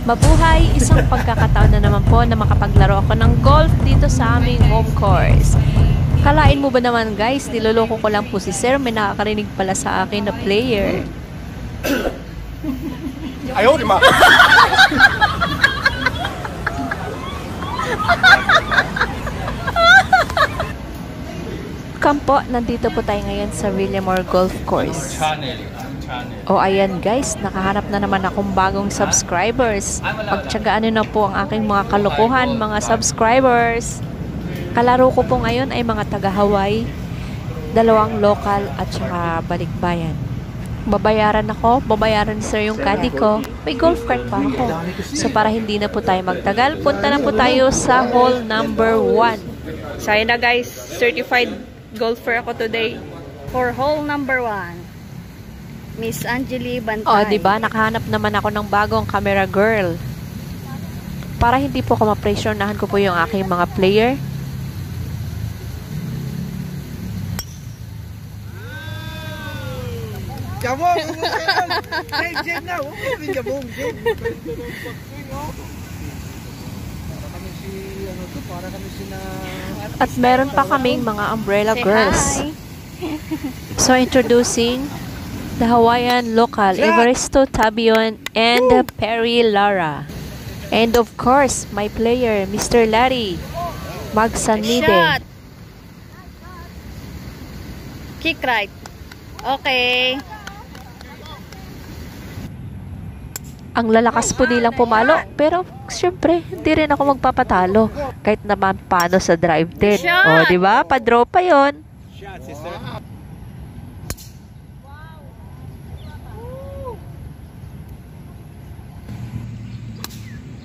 Mabuhay! Isang pagkakataon na naman po na makapaglaro ako ng golf dito sa aming home course. Kalain mo ba naman guys, niloloko ko lang po si Sir, may nakakarinig pala sa akin na player. Ayaw, di ma! Kampo, nandito po tayo ngayon sa Villamor Golf Course. O ayan guys, nakahanap na naman akong bagong subscribers. Pagtsagaan nyo na po ang aking mga kalokohan, mga subscribers. Kalaro ko po ngayon ay mga taga-Hawaii, 2 local at saka balikbayan. Babayaran ako, babayaran sir yung caddy ko. May golf cart pa ako. So para hindi na po tayo magtagal, punta na po tayo sa hole number 1. So ayun na guys, certified golfer ako today. For hole number 1. Miss Angeli Bantay. Oh, di ba? Nakahanap naman ako ng bagong camera girl. Para hindi po ako ma-pressionahan ko po yung aking mga player. Jabong! Jeb na! Jabong! At meron pa kaming mga umbrella girls. So introducing the Hawaiian local, Evaristo Tabion and Perry Lara. And of course, my player, Mr. Larry Magsanide. Shot! Kick right. Okay. Ang lalakas po nilang pumalo, pero syempre, hindi rin ako magpapatalo. Kahit naman paano sa drive 10. O, di ba? Pa-draw pa yon. Shot, sister.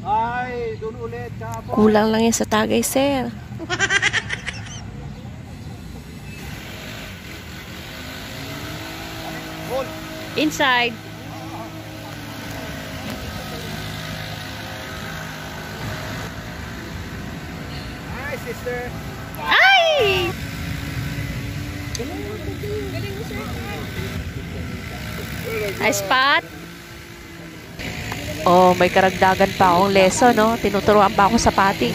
Ay, doon ulit. Kulang lang yan sa tagay, sir. Inside. Hi, sister. Ay! Nice spot. Oh, may karagdagan pa akong lesson, no? Tinuturuan pa ako sa putting.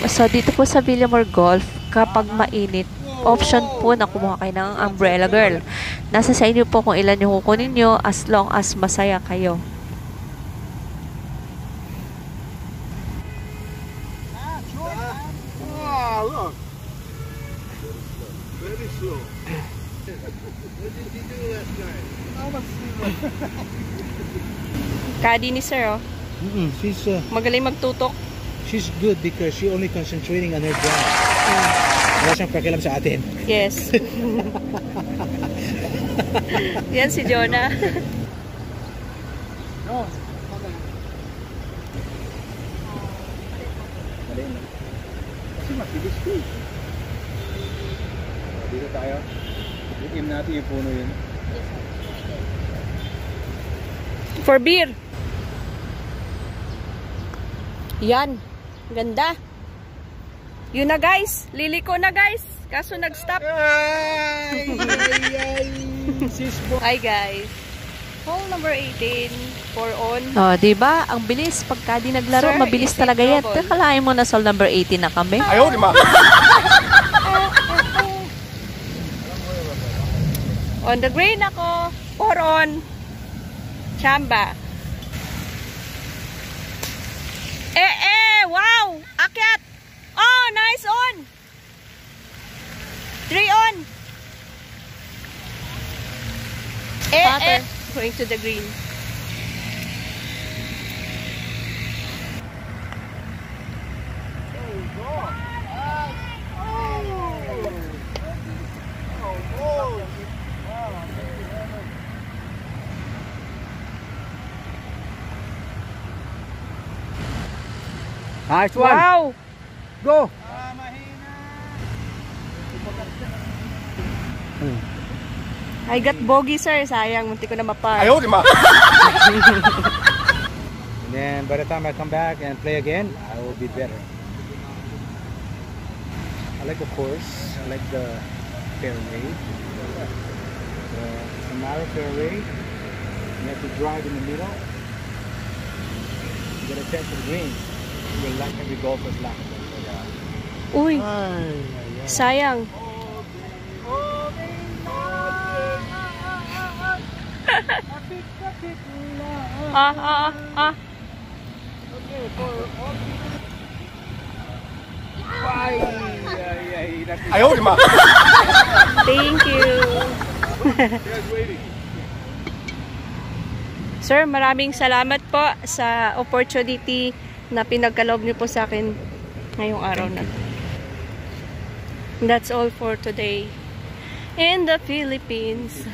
So, dito po sa Villamor Golf, kapag mainit, option po na kumuha kayo ng umbrella girl. Nasa sa inyo po kung ilan yung kukunin nyo as long as masaya kayo. Wow, look. Very slow. What did you do last night? Caddy ni sir, oh. Magaling magtutok. She's good because she only concentrating on her drive. Wala siyang pakialam sa atin. Yes. Yan si Jonah. No. Kasi matilis ko. Dito tayo. I-aim natin yung puno yun. For beer. Yan. Ganda. Yun na guys. Liliko na guys. Kaso nag-stop. Hi guys. Hole number 18. 4 on. Oh, di ba? Ang bilis. Pagka di naglaro, Sir, mabilis is it talaga yan. trouble? Kalahin mo na sol number 18 na kami. Ayaw, di ma! On the green ako. 4 on. Chamba. Wow! Akyat! Oh, nice on! 3 on. Going to the green. Nice one! Wow! Go! I got bogey sir. Sayang, munti ko na mapar. Ayaw, di ma! And then by the time I come back and play again, I will be better. I like the course. I like the fairway. The narrow fairway. You have to drive in the middle. You gotta test the green. You'll like every golfer's luck. Uy, sayang. Thank you. Sir, maraming salamat po sa opportunity na pinagkaloob niyo po sa akin ngayong araw na to. That's all for today in the Philippines.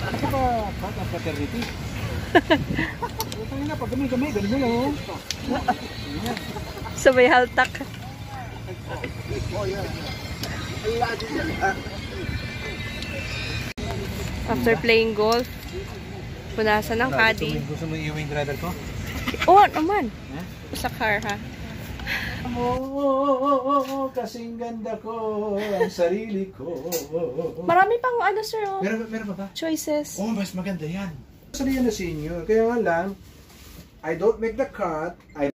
Ito ba part of fraternity? Ito na, pag kami, ganun lang oh. Sabay haltak. After playing golf, punasan ng caddy. Gusto mo i-wing driver ko? Oo naman. Sa car ha. Kasing ganda ko, ang sarili ko. Marami pang ano sir oh. Meron pa ba? Choices. Oh, mas maganda yan. Sali yan na senior. Kaya nga lang, I don't make the cut. I